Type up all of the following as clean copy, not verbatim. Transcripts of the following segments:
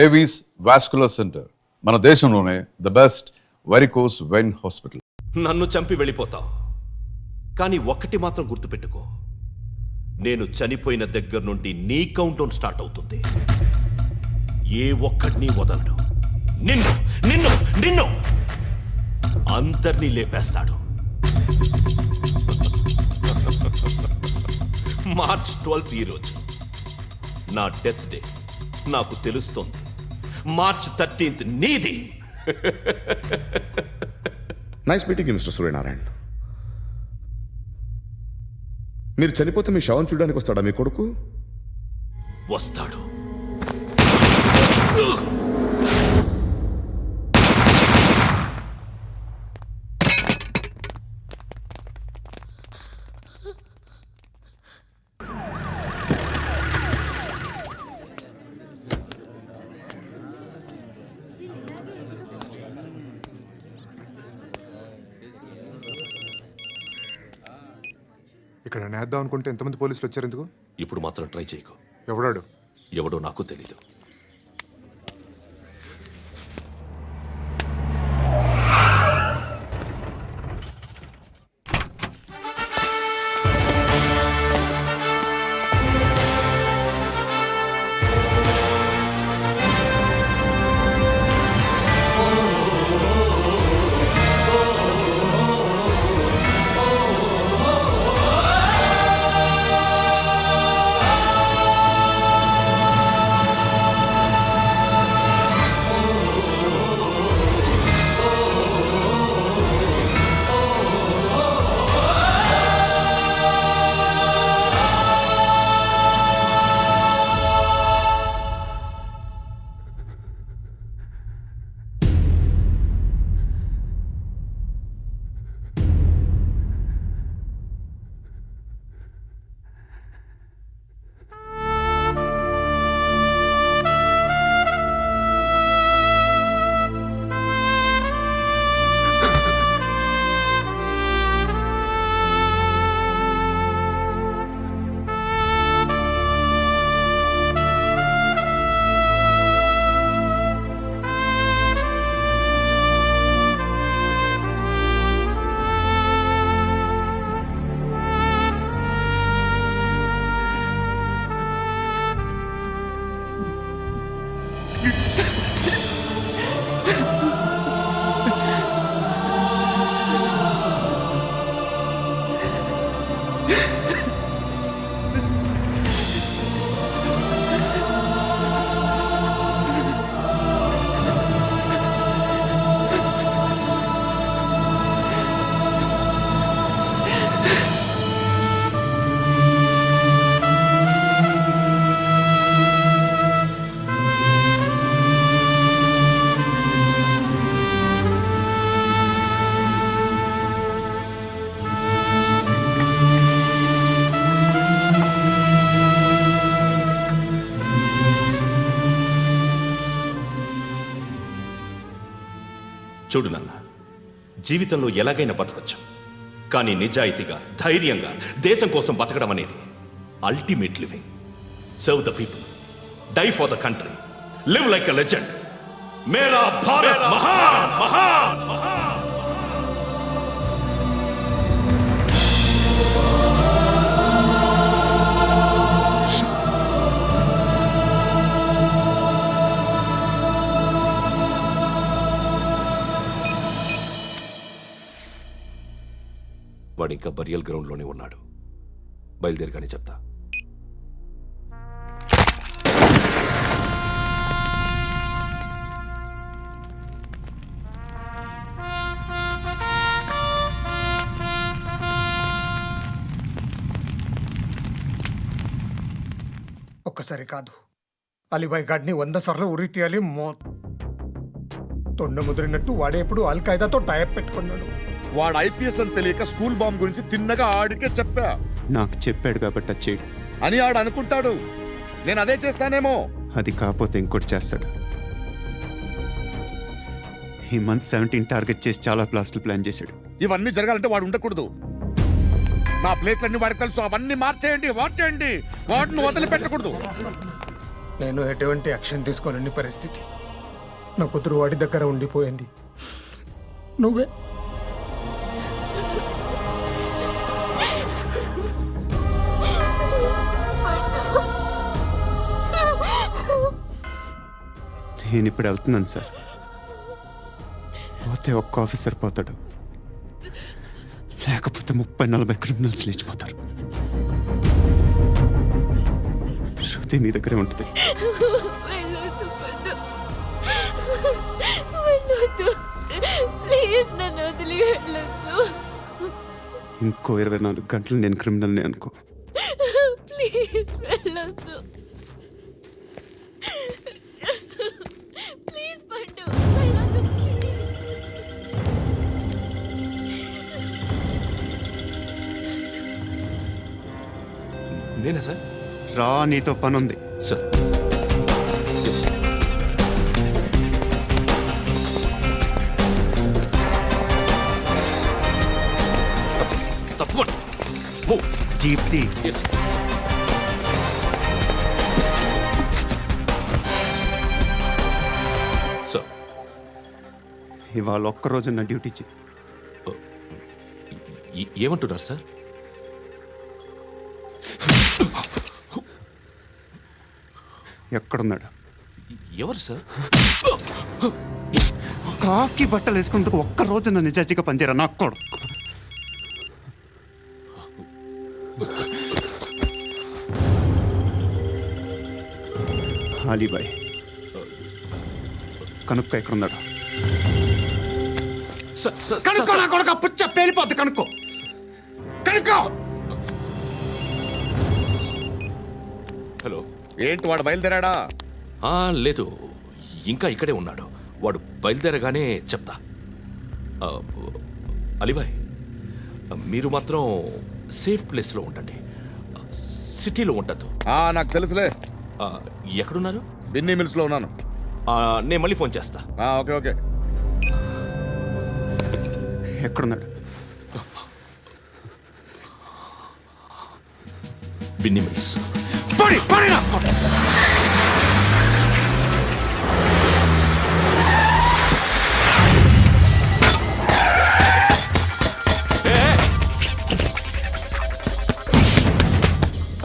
Avis vascular centre, మన దేశంలోనే the best varicose vein hospital. నన్ను చంపి వెళ్ళిపోతావు, కానీ ఒక్కటి మాత్రం గుర్తుపెట్టుకో, నేను చనిపోయిన దగ్గర నుండి నీ కౌంటౌన్ స్టార్ట్ అవుతుంది. ఏ ఒక్కడిని వదలడు. నిన్ను నిన్ను నిన్ను అందరినీ లేపేస్తాడు. మార్చ్ 12 ఈ రోజు నా డెత్ డే. నాకు తెలుస్తోంది మార్చ్ 13 నీది. Nice meeting mister Suryanarayana. మీరు చనిపోతే మీ శవం చూడడానికి వస్తాడా మీ కొడుకు? వస్తాడు. ఇక్కడ నేద్దాం అనుకుంటే ఎంతమంది పోలీసులు వచ్చారు ఎందుకు? ఇప్పుడు మాత్రం ట్రై చేయకు. ఎవడాడు? ఎవడో నాకు తెలీదు. చూడు నాన్న, జీవితంలో ఎలాగైనా బతకొచ్చు, కానీ నిజాయితీగా ధైర్యంగా దేశం కోసం బతకడం అనేది ultimate living. Serve the people, die for the country, live like a legend. మేరా భారత్ మహాన్ మహాన్ మహాన్. వాడు ఇంకా బరియల్ గ్రౌండ్లోనే ఉన్నాడు. బయలుదేరగానే చెప్తా. ఒక్కసారి కాదు, అలీబాయ్ గాడిని 100 సార్లు ఉరి తీయాలి. తొండ ముదిరినట్టు వాడే ఎప్పుడు అల్ ఖైదాతో టైప్ పెట్టుకున్నాడు. వాడు ఐపీఎస్ అని తెలియక స్కూల్ బాంబ్ గురించి తిన్నగా ఆడికే చెప్పా. నాకు చెప్పాడు కాబట్టి చేయడు అని ఆడు అనుకుంటాడు. నేను అదే చేస్తానేమో. అది కాకపోతే ఇంకోటి చేస్తాడు. ఈ మంత్ 17 టార్గెట్ చేసి చాలా ప్లాస్టులు ప్లాన్ చేశాడు. ఇవన్నీ జరగాలంటే వాడు ఉండకూడదు. నా ప్లేస్లన్నీ వాడికి తెలుసు. అవన్నీ మార్చేయండి, వాటిని వదిలిపెట్టకూడదు. నేను ఎటువంటి యాక్షన్ తీసుకోలేని పరిస్థితి. నా కూతురు వాడి దగ్గర ఉండిపోయింది. నువ్వే నేను ఇప్పుడు వెళ్తున్నాను సార్. పోతే ఒక్క ఆఫీసర్ పోతాడు, లేకపోతే 30-40 క్రిమినల్స్ లేచిపోతారు. శృతి మీ దగ్గరే ఉంటుంది. వెళ్ళొద్దు పండు, వెళ్ళొద్దు, ప్లీజ్ నన్ను వదిలి వెళ్ళొద్దు, ఇంకో 24 గంటలు నేను క్రిమినల్ని అనుకో. ప్లీజ్ వెళ్ళొద్దు, ప్లీజ్ పండు వెళ్ళొద్దు, ప్లీజ్. నేనా సార్? రా, నీతో పనుంది. సార్ తప్పకుండా మూవ్. జీప్తి Yes. సార్ ఇవాళ ఒక్కరోజు నా డ్యూటీ చేయి. ఏమంటున్నారు సార్? ఎక్కడున్నాడు? ఎవరు సార్? కాకి బట్టలు వేసుకున్నందుకు ఒక్కరోజు నా నిజాజీగా పనిచేయరా నాకు కొడుకు. అలీబాయ్ కనుక్కో ఎక్కడున్నాడు. కనుక్కో నా కొడుకు, పుచ్చ పేలిపోద్ది. కనుక్కో కనుక్కో. హలో. ఏంటి వాడు బయలుదేరాడా? లేదు, ఇంకా ఇక్కడే ఉన్నాడు. వాడు బయలుదేరగానే చెప్తా. ఆ, అలీబాయ్, మీరు మాత్రం సేఫ్ ప్లేస్లో ఉండండి, సిటీలో ఉండద్దు. నాకు తెలుసులే. ఎక్కడున్నారు? బిన్నీ మిల్స్ లో ఉన్నాను. నేను మళ్ళీ ఫోన్ చేస్తా. Okay okay. ఎక్కడున్నాడు? బిన్నీ మిల్స్.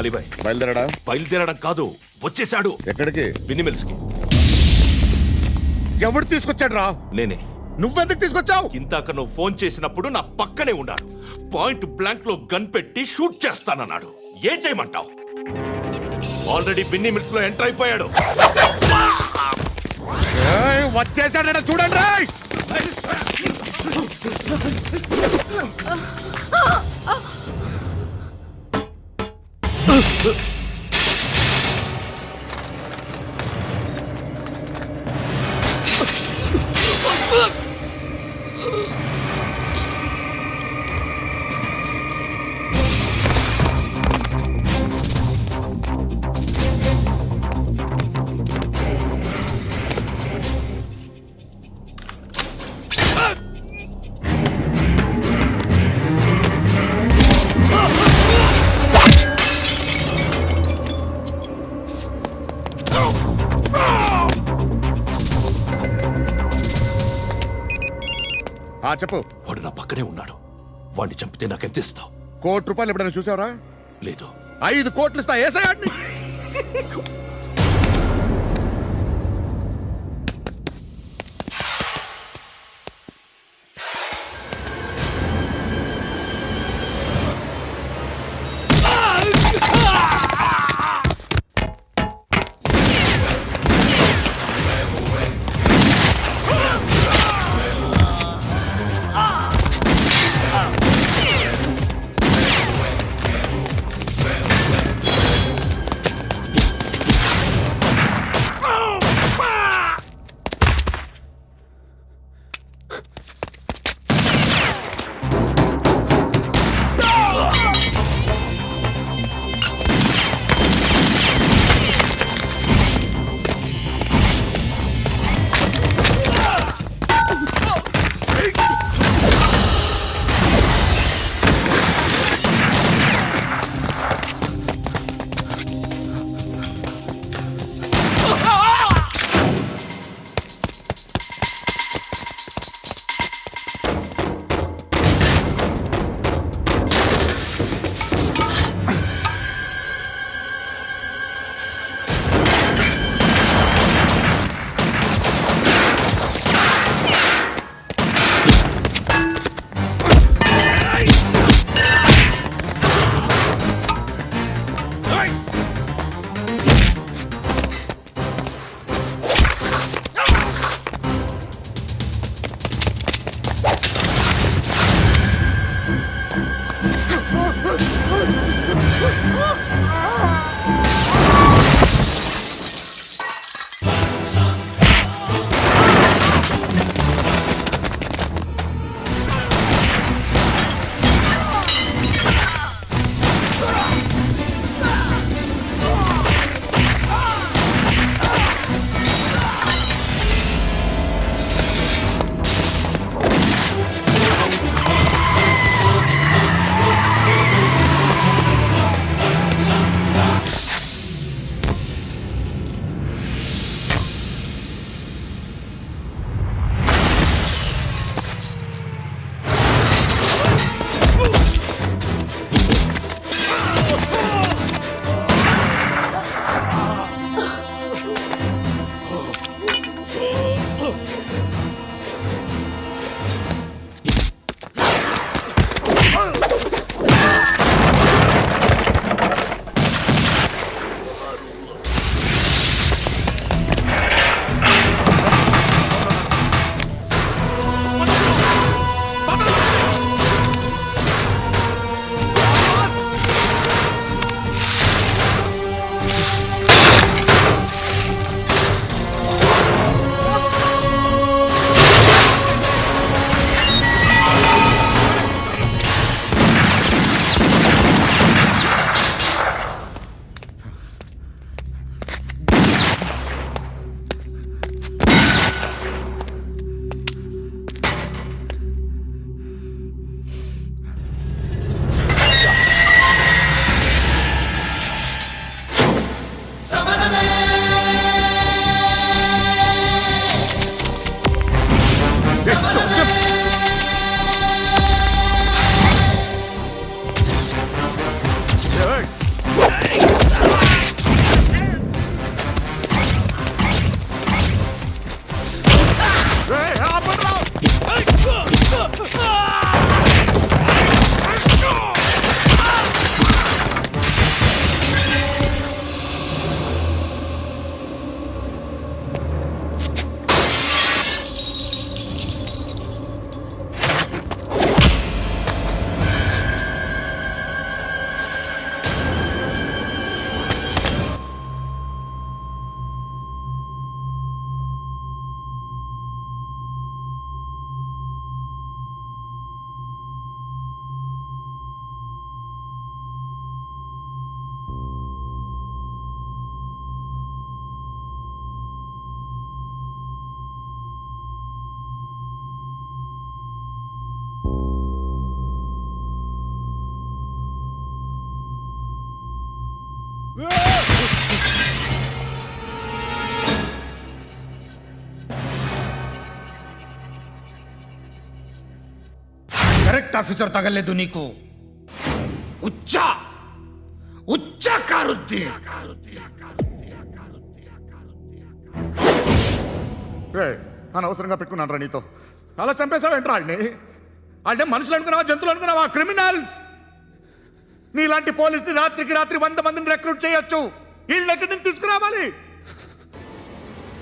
అలీబాయ్ బయలుదేరాడా? బయలుదేరడం కాదు, వచ్చేసాడు. ఎక్కడికి? బిన్నీ మిల్స్ కి. ఎవడు తీసుకొచ్చాడు రా? నేనే. నువ్వెందుకు తీసుకొచ్చావు? ఇందాక నువ్వు ఫోన్ చేసినప్పుడు నా పక్కనే ఉన్నాడు. పాయింట్ బ్లాంక్ లో గన్ పెట్టి షూట్ చేస్తానన్నాడు. ఏం చేయమంటావు? ఆల్రెడీ బిన్నీ మిల్స్ లో ఎంటర్ అయిపోయాడు. వచ్చేసాడ చూడండి రాయ్. చెప్పు. వాడు నా పక్కనే ఉన్నాడు. వాడిని చంపితే నాకెంత ఇస్తావు? ₹1,00,00,000 ఎప్పుడైనా చూసావరా? లేదు. 5 కోట్లు ఇస్తా. ఏసయాడిని. కరెక్ట్ ఆఫీసర్ తగలేదు నీకు ఉచ్చా ఉచ్చా కారుద్ది రే అనవసరంగా పెట్టుకున్నాను రా నీతో అలా చంపేశావేంట్రా ఆయన్ని అంటే మనుషులు అనుకున్నావా జంతువులు అనుకున్నావా క్రిమినల్స్ నీలాంటి పోలీసుని రాత్రికి రాత్రి 100 మందిని రిక్రూట్ చేయొచ్చు వీళ్ళ ఎక్కడి నుంచి తీసుకురావాలి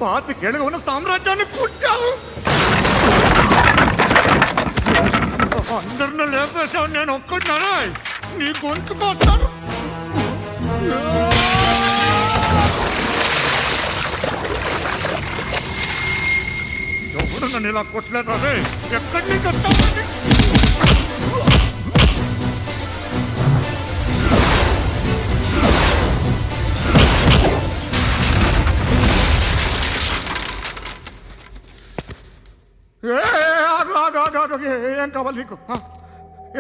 25 ఏళ్ళుగా ఉన్న సామ్రాజ్యాన్ని కూర్చావు అందరిని లేపేశావు నేను ఒక్కడినారా నీ గొంతుకొస్తాను ఎవరు నన్ను ఇలా కొట్టలేదా రే ఎక్కడి నుంచి వస్తావు ఏం కావాలి నీకు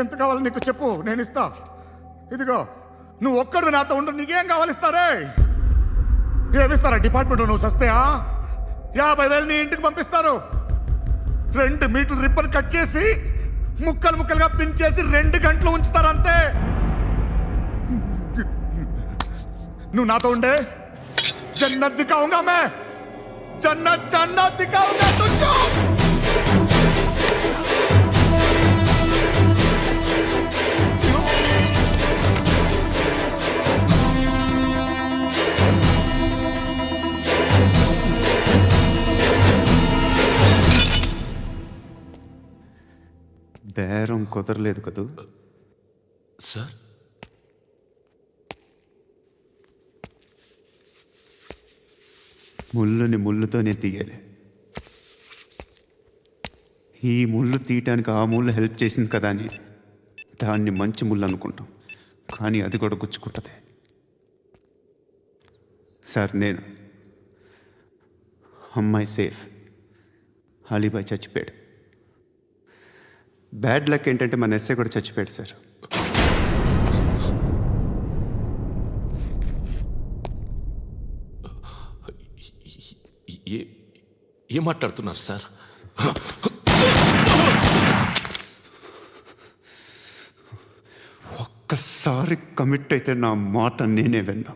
ఎంత కావాలి నీకు చెప్పు నేను ఇస్తా ఇదిగో నువ్వు ఒక్కడు నాతో ఉండు నీకేం కావాలి ఇస్తారే ఏమిస్తారా డిపార్ట్మెంట్ నువ్వు చస్తేయా 50,000 నీ ఇంటికి పంపిస్తారు 2 మీటర్లు రిబ్బన్ కట్ చేసి ముక్కలు ముక్కలుగా పిన్ చేసి 2 గంటలు ఉంచుతారు అంతే నువ్వు నాతో ఉండే జన్నత్ దిఖాऊंगा मैं जन्नत जन्नत दिखाऊंगा तुझको బేరం కుదరలేదు కదూ సార్ ముళ్ళుని ముళ్ళుతోనే తీయాలి ఈ ముళ్ళు తీయటానికి ఆ ముళ్ళు హెల్ప్ చేసింది కదా అని దాన్ని మంచి ముళ్ళు అనుకుంటాం కానీ అది కూడా గుచ్చుకుంటుంది సార్ నేను అమ్మాయి సేఫ్ అలీబాయ్ చచ్చిపోయాడు బ్యాడ్ లక్ ఏంటంటే మన ఎస్ఐ కూడా చచ్చిపోయాడు సార్ ఏం మాట్లాడుతున్నారు సార్ ఒక్కసారి కమిట్ అయితే నా మాట నేనే విన్నా